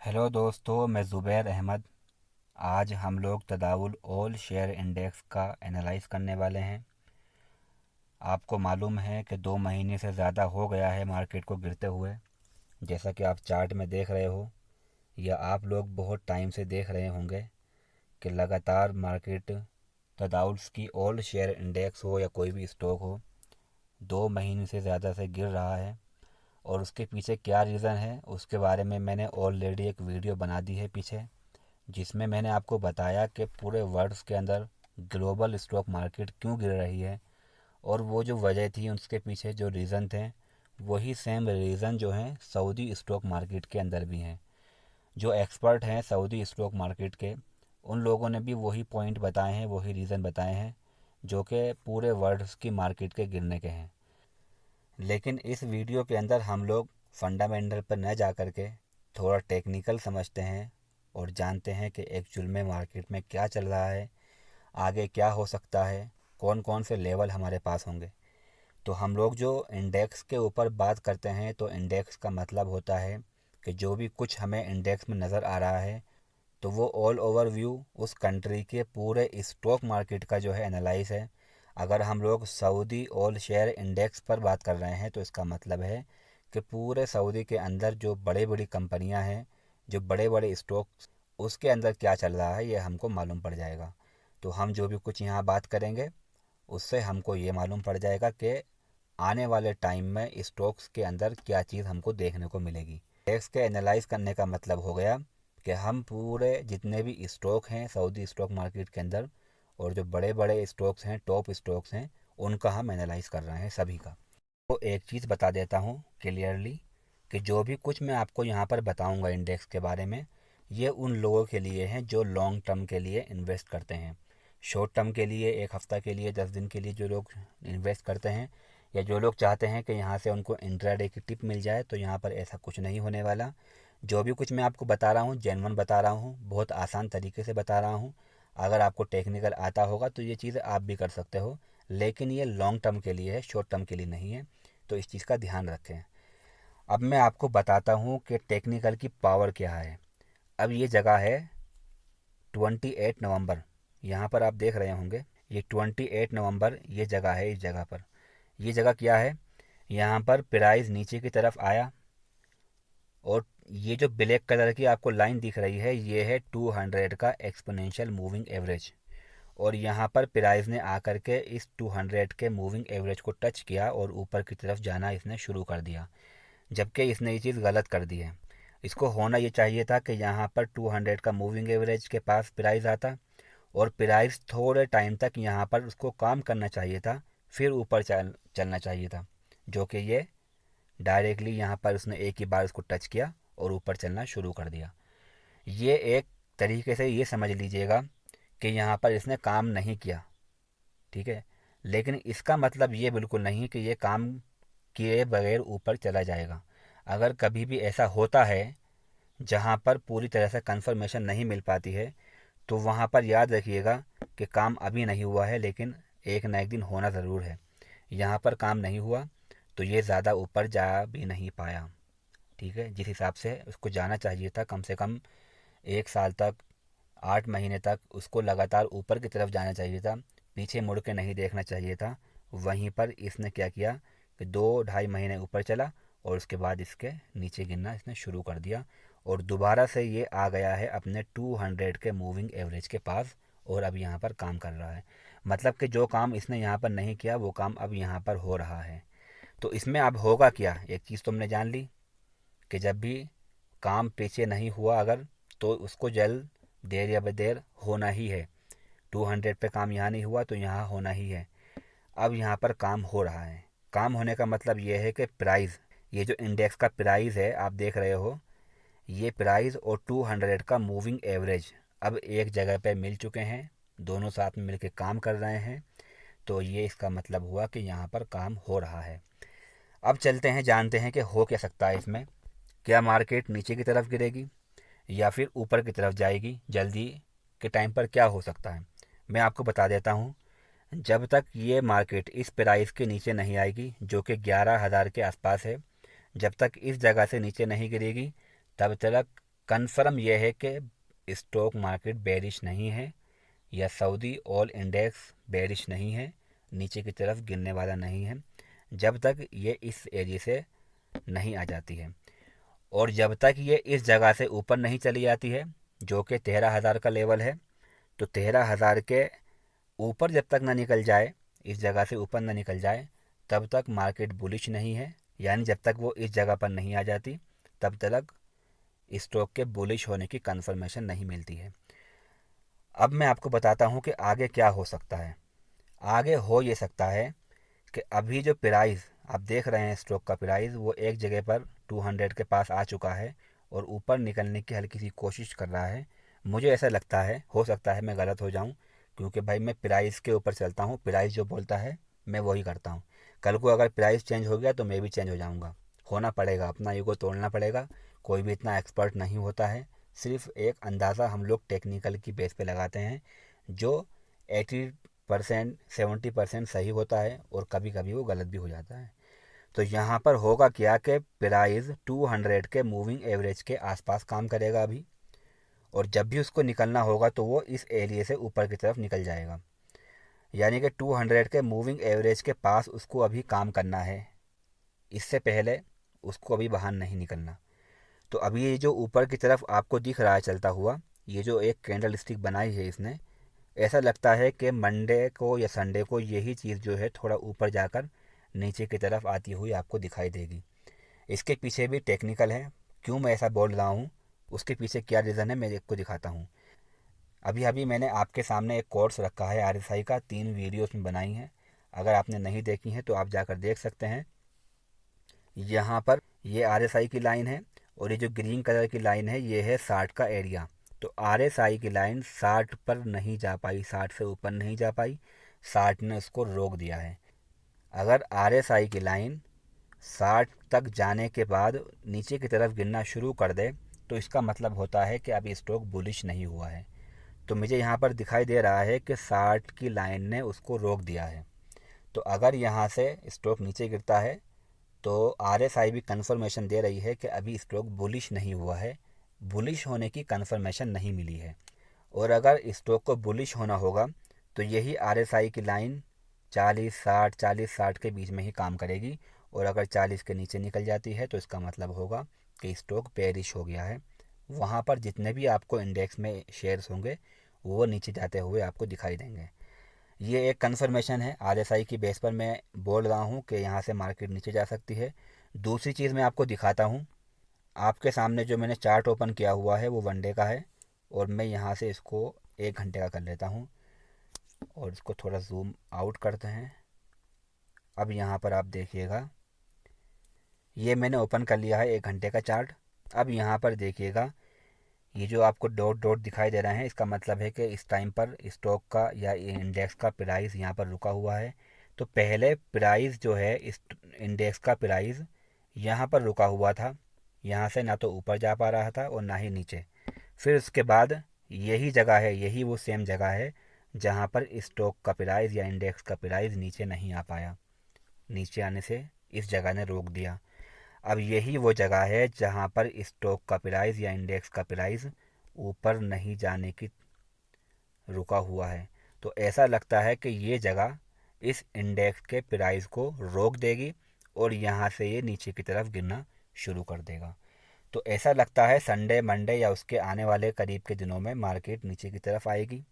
Hello दोस्तों, मैं ज़ुबैर अहमद। आज हम लोग तदावुल ऑल शेयर इंडेक्स का एनालाइज करने वाले हैं। आपको मालूम है कि 2 महीने से ज़्यादा हो गया है मार्केट को गिरते हुए, जैसा कि आप चार्ट में देख रहे हो, या आप लोग बहुत टाइम से देख रहे होंगे कि लगातार मार्केट तदावुल्स की ऑल शेयर इंडेक्स हो या कोई भी स्टॉक हो, 2 महीने से ज़्यादा से गिर रहा है। और उसके पीछे क्या रीज़न है उसके बारे में मैंने ऑलरेडी एक वीडियो बना दी है पीछे, जिसमें मैंने आपको बताया कि पूरे वर्ल्ड के अंदर ग्लोबल स्टॉक मार्केट क्यों गिर रही है। और वो जो वजह थी उसके पीछे जो रीज़न थे, वही सेम रीज़न जो हैं सऊदी स्टॉक मार्केट के अंदर भी हैं। जो एक्सपर्ट हैं सऊदी स्टॉक मार्केट के, उन लोगों ने भी वही पॉइंट बताए हैं, वही रीज़न बताए हैं जो कि पूरे वर्ल्ड की मार्केट के गिरने के हैं। लेकिन इस वीडियो के अंदर हम लोग फंडामेंटल पर न जा कर के थोड़ा टेक्निकल समझते हैं और जानते हैं कि एक्चुअल में मार्केट में क्या चल रहा है, आगे क्या हो सकता है, कौन कौन से लेवल हमारे पास होंगे। तो हम लोग जो इंडेक्स के ऊपर बात करते हैं, तो इंडेक्स का मतलब होता है कि जो भी कुछ हमें इंडेक्स में नज़र आ रहा है, तो वो ऑल ओवर व्यू उस कंट्री के पूरे स्टॉक मार्केट का जो है एनालाइज है। अगर हम लोग सऊदी ऑल शेयर इंडेक्स पर बात कर रहे हैं, तो इसका मतलब है कि पूरे सऊदी के अंदर जो बड़े बड़ी कंपनियां हैं, जो बड़े बड़े स्टॉक, उसके अंदर क्या चल रहा है ये हमको मालूम पड़ जाएगा। तो हम जो भी कुछ यहाँ बात करेंगे, उससे हमको ये मालूम पड़ जाएगा कि आने वाले टाइम में स्टॉक्स के अंदर क्या चीज़ हमको देखने को मिलेगी। इंडेक्स के एनालाइज करने का मतलब हो गया कि हम पूरे जितने भी स्टॉक हैं सऊदी स्टॉक मार्केट के अंदर, और जो बड़े बड़े स्टॉक्स हैं, टॉप स्टॉक्स हैं, उनका हम एनालाइज कर रहे हैं सभी का। तो एक चीज़ बता देता हूँ क्लियरली कि जो भी कुछ मैं आपको यहाँ पर बताऊँगा इंडेक्स के बारे में, ये उन लोगों के लिए हैं जो लॉन्ग टर्म के लिए इन्वेस्ट करते हैं। शॉर्ट टर्म के लिए, एक हफ़्ता के लिए, 10 दिन के लिए जो लोग इन्वेस्ट करते हैं, या जो लोग चाहते हैं कि यहाँ से उनको इंट्राडे की टिप मिल जाए, तो यहाँ पर ऐसा कुछ नहीं होने वाला। जो भी कुछ मैं आपको बता रहा हूँ जेन्युइन बता रहा हूँ, बहुत आसान तरीके से बता रहा हूँ। अगर आपको टेक्निकल आता होगा तो ये चीज़ आप भी कर सकते हो, लेकिन ये लॉन्ग टर्म के लिए है, शॉर्ट टर्म के लिए नहीं है। तो इस चीज़ का ध्यान रखें। अब मैं आपको बताता हूँ कि टेक्निकल की पावर क्या है। अब ये जगह है 28 नवंबर, यहाँ पर आप देख रहे होंगे, ये 28 नवंबर ये जगह है। इस जगह पर, ये जगह क्या है, यहाँ पर प्राइस नीचे की तरफ आया, और ये जो ब्लैक कलर की आपको लाइन दिख रही है, ये है 200 का एक्सपोनेंशियल मूविंग एवरेज। और यहाँ पर प्राइस ने आकर के इस 200 के मूविंग एवरेज को टच किया और ऊपर की तरफ जाना इसने शुरू कर दिया, जबकि इसने ये चीज़ गलत कर दी है। इसको होना ये चाहिए था कि यहाँ पर 200 का मूविंग एवरेज के पास प्राइस आता, और प्राइस थोड़े टाइम तक यहाँ पर उसको काम करना चाहिए था, फिर ऊपर चलना चाहिए था। जो कि ये डायरेक्टली यहाँ पर उसने एक ही बार उसको टच किया और ऊपर चलना शुरू कर दिया। ये एक तरीके से ये समझ लीजिएगा कि यहाँ पर इसने काम नहीं किया, ठीक है। लेकिन इसका मतलब ये बिल्कुल नहीं कि ये काम किए बगैर ऊपर चला जाएगा। अगर कभी भी ऐसा होता है जहाँ पर पूरी तरह से कंफर्मेशन नहीं मिल पाती है, तो वहाँ पर याद रखिएगा कि काम अभी नहीं हुआ है, लेकिन एक ना एक दिन होना ज़रूर है। यहाँ पर काम नहीं हुआ तो ये ज़्यादा ऊपर जा भी नहीं पाया, ठीक है। जिस हिसाब से उसको जाना चाहिए था, कम से कम 1 साल तक, 8 महीने तक उसको लगातार ऊपर की तरफ जाना चाहिए था, पीछे मुड़ के नहीं देखना चाहिए था। वहीं पर इसने क्या किया कि 2 ढाई महीने ऊपर चला, और उसके बाद इसके नीचे गिरना इसने शुरू कर दिया, और दोबारा से ये आ गया है अपने 200 के मूविंग एवरेज के पास, और अब यहाँ पर काम कर रहा है। मतलब कि जो काम इसने यहाँ पर नहीं किया, वो काम अब यहाँ पर हो रहा है। तो इसमें अब होगा क्या, एक चीज़ तुमने जान ली कि जब भी काम पीछे नहीं हुआ अगर, तो उसको जल्द देर या बदेर होना ही है। 200 पे काम यहाँ नहीं हुआ तो यहाँ होना ही है। अब यहाँ पर काम हो रहा है। काम होने का मतलब ये है कि प्राइस, ये जो इंडेक्स का प्राइस है आप देख रहे हो, ये प्राइस और 200 का मूविंग एवरेज अब एक जगह पे मिल चुके हैं, दोनों साथ में मिलकर काम कर रहे हैं। तो ये इसका मतलब हुआ कि यहाँ पर काम हो रहा है। अब चलते हैं, जानते हैं कि हो क्या सकता है इसमें। क्या मार्केट नीचे की तरफ गिरेगी या फिर ऊपर की तरफ जाएगी, जल्दी के टाइम पर क्या हो सकता है मैं आपको बता देता हूँ। जब तक ये मार्केट इस प्राइस के नीचे नहीं आएगी, जो कि 11,000 के आसपास है, जब तक इस जगह से नीचे नहीं गिरेगी, तब तक कन्फर्म यह है कि स्टॉक मार्केट बेरिश नहीं है या सऊदी ऑल इंडेक्स बेरिश नहीं है, नीचे की तरफ गिरने वाला नहीं है, जब तक ये इस एरिया से नहीं आ जाती है। और जब तक ये इस जगह से ऊपर नहीं चली जाती है, जो कि 13,000 का लेवल है, तो 13,000 के ऊपर जब तक ना निकल जाए, इस जगह से ऊपर ना निकल जाए, तब तक मार्केट बुलिश नहीं है। यानी जब तक वो इस जगह पर नहीं आ जाती, तब तक स्टॉक के बुलिश होने की कंफर्मेशन नहीं मिलती है। अब मैं आपको बताता हूँ कि आगे क्या हो सकता है। आगे हो ये सकता है कि अभी जो प्राइस आप देख रहे हैं, स्टॉक का प्राइस वो एक जगह पर 200 के पास आ चुका है और ऊपर निकलने की हल्की सी कोशिश कर रहा है। मुझे ऐसा लगता है, हो सकता है मैं गलत हो जाऊं, क्योंकि भाई मैं प्राइस के ऊपर चलता हूं, प्राइस जो बोलता है मैं वही करता हूं। कल को अगर प्राइस चेंज हो गया तो मैं भी चेंज हो जाऊंगा। होना पड़ेगा, अपना ईगो तोड़ना पड़ेगा। कोई भी इतना एक्सपर्ट नहीं होता है। सिर्फ एक अंदाज़ा हम लोग टेक्निकल की बेस पे लगाते हैं, जो 80% 70% सही होता है और कभी कभी वो गलत भी हो जाता है। तो यहाँ पर होगा क्या कि प्राइस 200 के मूविंग एवरेज के आसपास काम करेगा अभी, और जब भी उसको निकलना होगा तो वो इस एरिया से ऊपर की तरफ निकल जाएगा। यानी कि 200 के मूविंग एवरेज के पास उसको अभी काम करना है, इससे पहले उसको अभी बाहर नहीं निकलना। तो अभी ये जो ऊपर की तरफ आपको दिख रहा है चलता हुआ, ये जो एक कैंडल स्टिक बनाई है इसने, ऐसा लगता है कि मंडे को या संडे को यही चीज़ जो है थोड़ा ऊपर जाकर नीचे की तरफ आती हुई आपको दिखाई देगी। इसके पीछे भी टेक्निकल है। क्यों मैं ऐसा बोल रहा हूँ, उसके पीछे क्या रीज़न है, मैं आपको दिखाता हूँ। अभी अभी मैंने आपके सामने एक कोर्स रखा है आरएसआई का, 3 वीडियोस में बनाई हैं। अगर आपने नहीं देखी हैं तो आप जाकर देख सकते हैं। यहाँ पर ये आरएसआई की लाइन है और ये जो ग्रीन कलर की लाइन है ये है 60 का एरिया। तो आरएसआई की लाइन 60 पर नहीं जा पाई, 60 से ऊपर नहीं जा पाई, 60 ने उसको रोक दिया है। अगर आरएसआई की लाइन 60 तक जाने के बाद नीचे की तरफ गिरना शुरू कर दे, तो इसका मतलब होता है कि अभी स्टॉक बुलिश नहीं हुआ है। तो मुझे यहाँ पर दिखाई दे रहा है कि 60 की लाइन ने उसको रोक दिया है। तो अगर यहाँ से स्टॉक नीचे गिरता है तो आरएसआई भी कंफर्मेशन दे रही है कि अभी स्टॉक बुलिश नहीं हुआ है, बुलिश होने की कंफर्मेशन नहीं मिली है। और अगर स्टॉक को बुलिश होना होगा तो यही आरएसआई की लाइन 40-60 40-60 के बीच में ही काम करेगी। और अगर 40 के नीचे निकल जाती है तो इसका मतलब होगा कि स्टॉक बेरिश हो गया है। वहाँ पर जितने भी आपको इंडेक्स में शेयर्स होंगे वो नीचे जाते हुए आपको दिखाई देंगे। ये एक कंफर्मेशन है आरएसआई की बेस पर मैं बोल रहा हूँ कि यहाँ से मार्केट नीचे जा सकती है। दूसरी चीज़ मैं आपको दिखाता हूँ। आपके सामने जो मैंने चार्ट ओपन किया हुआ है वो वनडे का है, और मैं यहाँ से इसको 1 घंटे का कर लेता हूँ और इसको थोड़ा जूम आउट करते हैं। अब यहाँ पर आप देखिएगा, ये मैंने ओपन कर लिया है 1 घंटे का चार्ट। अब यहाँ पर देखिएगा, ये जो आपको डॉट डॉट दिखाई दे रहे हैं, इसका मतलब है कि इस टाइम पर स्टॉक का या इंडेक्स का प्राइस यहाँ पर रुका हुआ है। तो पहले प्राइस जो है, इस इंडेक्स का प्राइस यहाँ पर रुका हुआ था। यहाँ से ना तो ऊपर जा पा रहा था और ना ही नीचे। फिर उसके बाद यही जगह है, यही वो सेम जगह है जहाँ पर स्टॉक का प्राइस या इंडेक्स का प्राइस नीचे नहीं आ पाया। नीचे आने से इस जगह ने रोक दिया। अब यही वो जगह है जहाँ पर स्टॉक का प्राइस या इंडेक्स का प्राइस ऊपर नहीं जाने की रुका हुआ है। तो ऐसा लगता है कि ये जगह इस इंडेक्स के प्राइस को रोक देगी और यहाँ से ये नीचे की तरफ गिरना शुरू कर देगा। तो ऐसा लगता है संडे मंडे या उसके आने वाले करीब के दिनों में मार्केट नीचे की तरफ आएगी,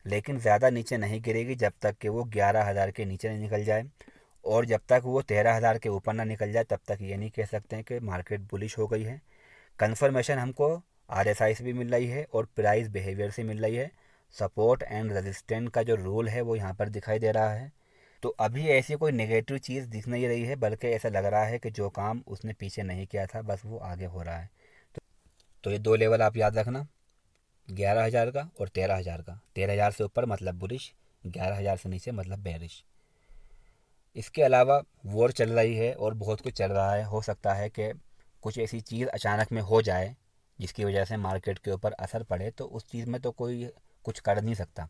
लेकिन ज़्यादा नीचे नहीं गिरेगी जब तक कि वो 11,000 के नीचे नहीं निकल जाए। और जब तक वो 13,000 के ऊपर ना निकल जाए तब तक ये नहीं कह सकते हैं कि मार्केट बुलिश हो गई है। कंफर्मेशन हमको आरएसआई से भी मिल रही है और प्राइस बिहेवियर से मिल रही है। सपोर्ट एंड रेजिस्टेंट का जो रूल है वो यहाँ पर दिखाई दे रहा है। तो अभी ऐसी कोई नेगेटिव चीज़ दिख नहीं रही है, बल्कि ऐसा लग रहा है कि जो काम उसने पीछे नहीं किया था बस वो आगे हो रहा है। तो ये 2 लेवल आप याद रखना, 11,000 का और 13,000 का। 13,000 से ऊपर मतलब बुलिश, 11,000 से नीचे मतलब बेरिश। इसके अलावा वॉर चल रही है और बहुत कुछ चल रहा है। हो सकता है कि कुछ ऐसी चीज़ अचानक में हो जाए जिसकी वजह से मार्केट के ऊपर असर पड़े, तो उस चीज़ में तो कोई कुछ कर नहीं सकता।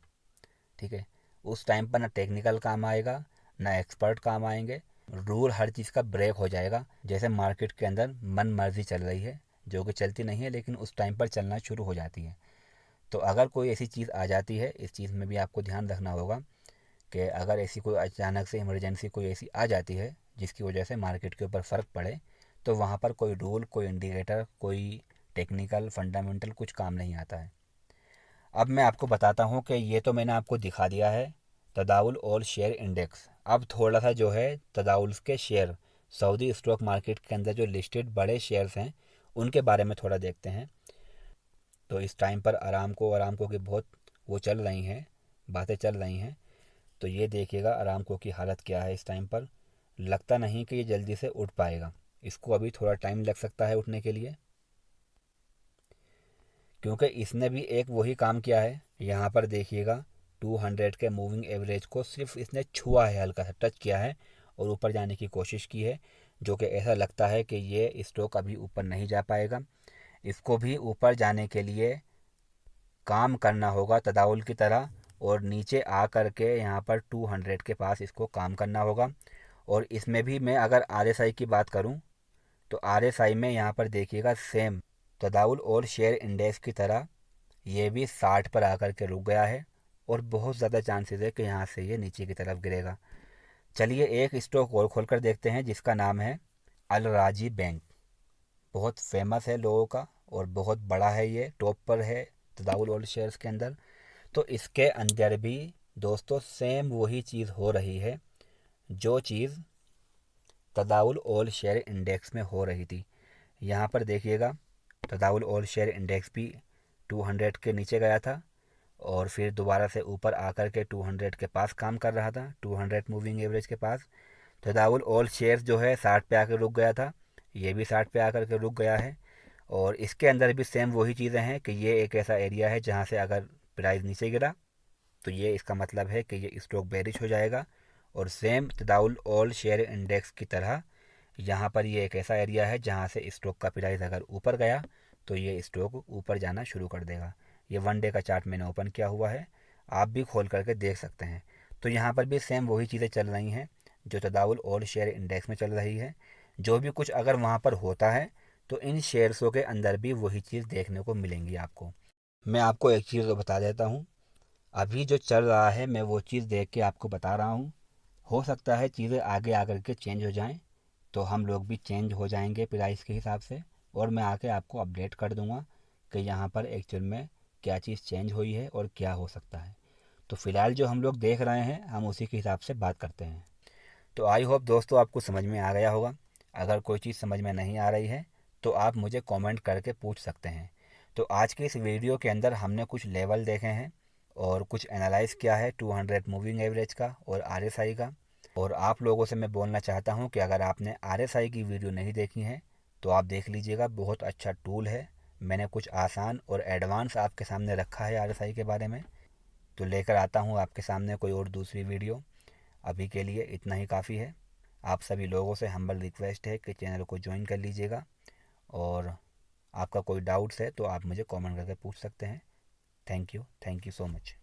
ठीक है, उस टाइम पर ना टेक्निकल काम आएगा ना एक्सपर्ट काम आएंगे। रूल हर चीज़ का ब्रेक हो जाएगा। जैसे मार्केट के अंदर मन मर्जी चल रही है, जो कि चलती नहीं है लेकिन उस टाइम पर चलना शुरू हो जाती है। तो अगर कोई ऐसी चीज़ आ जाती है, इस चीज़ में भी आपको ध्यान रखना होगा कि अगर ऐसी कोई अचानक से इमरजेंसी कोई ऐसी आ जाती है जिसकी वजह से मार्केट के ऊपर फ़र्क पड़े, तो वहाँ पर कोई रूल, कोई इंडिकेटर, कोई टेक्निकल फंडामेंटल कुछ काम नहीं आता है। अब मैं आपको बताता हूँ कि ये तो मैंने आपको दिखा दिया है तदाउल और शेयर इंडेक्स। अब थोड़ा सा जो है तदाउल के शेयर, सऊदी स्टॉक मार्केट के अंदर जो लिस्टेड बड़े शेयर्स हैं उनके बारे में थोड़ा देखते हैं। तो इस टाइम पर अरामको की बहुत वो चल रही हैं, बातें चल रही हैं। तो ये देखिएगा अरामको की हालत क्या है इस टाइम पर। लगता नहीं कि ये जल्दी से उठ पाएगा, इसको अभी थोड़ा टाइम लग सकता है उठने के लिए, क्योंकि इसने भी एक वही काम किया है। यहाँ पर देखिएगा 200 के मूविंग एवरेज को सिर्फ इसने छुआ है, हल्का सा टच किया है और ऊपर जाने की कोशिश की है, जो कि ऐसा लगता है कि ये स्टॉक अभी ऊपर नहीं जा पाएगा। इसको भी ऊपर जाने के लिए काम करना होगा तदाउल की तरह, और नीचे आ कर के यहाँ पर 200 के पास इसको काम करना होगा। और इसमें भी मैं अगर RSI की बात करूँ तो RSI में यहाँ पर देखिएगा सेम तदाउल और शेयर इंडेक्स की तरह ये भी 60 पर आकर के रुक गया है और बहुत ज़्यादा चांसेस है कि यहाँ से ये नीचे की तरफ गिरेगा। चलिए एक स्टॉक और खोल कर देखते हैं जिसका नाम है अल राजी बैंक। बहुत फेमस है लोगों का और बहुत बड़ा है, ये टॉप पर है तदाउल और शेयर्स के अंदर। तो इसके अंदर भी दोस्तों सेम वही चीज़ हो रही है जो चीज़ तदाउल और शेयर इंडेक्स में हो रही थी। यहाँ पर देखिएगा तदाउल और शेयर इंडेक्स भी 200 के नीचे गया था और फिर दोबारा से ऊपर आकर के 200 के पास काम कर रहा था, 200 मूविंग एवरेज के पास। तदाउल ऑल शेयर्स जो है 60 पे आकर रुक गया था, ये भी 60 पे आकर के रुक गया है। और इसके अंदर भी सेम वही चीज़ें हैं कि ये एक ऐसा एरिया है जहाँ से अगर प्राइस नीचे गिरा तो ये इसका मतलब है कि ये स्टॉक बेरिश हो जाएगा। और सेम तदाउल ऑल शेयर इंडेक्स की तरह यहाँ पर ये एक ऐसा एरिया है जहाँ से स्टॉक का प्राइस अगर ऊपर गया तो ये स्टॉक ऊपर जाना शुरू कर देगा। ये 1 डे का चार्ट मैंने ओपन किया हुआ है, आप भी खोल करके देख सकते हैं। तो यहाँ पर भी सेम वही चीज़ें चल रही हैं जो तदाउल और शेयर इंडेक्स में चल रही है। जो भी कुछ अगर वहाँ पर होता है तो इन शेयर्सों के अंदर भी वही चीज़ देखने को मिलेंगी आपको। मैं आपको एक चीज़ तो बता देता हूँ, अभी जो चल रहा है मैं वो चीज़ देख के आपको बता रहा हूँ। हो सकता है चीज़ें आगे आकर के चेंज हो जाएं, तो हम लोग भी चेंज हो जाएंगे प्राइस के हिसाब से, और मैं आके आपको अपडेट कर दूंगा कि यहाँ पर एक्चुअल में क्या चीज़ चेंज हुई है और क्या हो सकता है। तो फ़िलहाल जो हम लोग देख रहे हैं हम उसी के हिसाब से बात करते हैं। तो आई होप दोस्तों आपको समझ में आ गया होगा। अगर कोई चीज़ समझ में नहीं आ रही है तो आप मुझे कमेंट करके पूछ सकते हैं। तो आज के इस वीडियो के अंदर हमने कुछ लेवल देखे हैं और कुछ एनालाइज किया है 200 मूविंग एवरेज का और RSI का। और आप लोगों से मैं बोलना चाहता हूं कि अगर आपने RSI की वीडियो नहीं देखी है तो आप देख लीजिएगा, बहुत अच्छा टूल है। मैंने कुछ आसान और एडवांस आपके सामने रखा है RSI के बारे में। तो लेकर आता हूं आपके सामने कोई और दूसरी वीडियो। अभी के लिए इतना ही काफ़ी है। आप सभी लोगों से हम्बल रिक्वेस्ट है कि चैनल को ज्वाइन कर लीजिएगा, और आपका कोई डाउट्स है तो आप मुझे कमेंट करके पूछ सकते हैं। Thank you so much.